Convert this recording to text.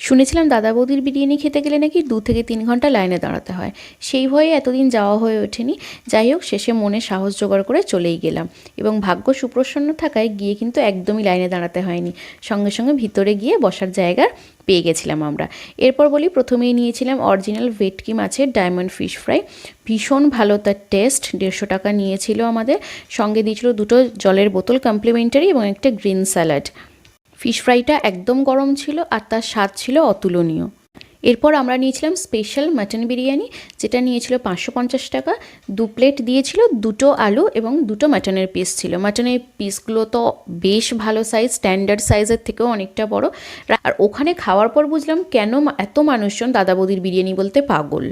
শুনেছিলাম দাদা বৌদির বিরিয়ানি খেতে গেলে নাকি 2 থেকে 3 ঘন্টা লাইনে দাঁড়াতে হয়। সেই ভয়ে এতদিন যাওয়া হয়ে ওঠেনি। যাই হোক, শেষে মনে সাহস জোগাড় করে চলেই গেলাম এবং ভাগ্য সুপ্রসন্ন থাকায় গিয়ে কিন্তু একদমই লাইনে দাঁড়াতে হয়নি। সঙ্গে সঙ্গে ভিতরে গিয়ে বসার জায়গা পেয়ে গেছিলাম আমরা। এরপর বলি, প্রথমেই নিয়েছিলাম অরিজিনাল ভেটকি মাছের ডায়মন্ড ফিশ ফ্রাই। ভীষণ ভালো তার টেস্ট। 150 টাকা নিয়েছিল আমাদের। সঙ্গে দিয়েছিল 2টো জলের বোতল কমপ্লিমেন্টারি এবং একটা গ্রিন স্যালাড। ফিশ ফ্রাইটা একদম গরম ছিল আর তার স্বাদ ছিল অতুলনীয়। এরপর আমরা নিয়েছিলাম স্পেশাল মাটন বিরিয়ানি, যেটা নিয়েছিল 550 টাকা। 2 প্লেট দিয়েছিল, 2টো আলু এবং 2টো মাটনের পিস ছিল। মাটনের পিসগুলো তো বেশ ভালো সাইজ, স্ট্যান্ডার্ড সাইজের থেকেও অনেকটা বড়। আর ওখানে খাওয়ার পর বুঝলাম কেন এত মানুষজন দাদা বৌদির বিরিয়ানি বলতে পাগল।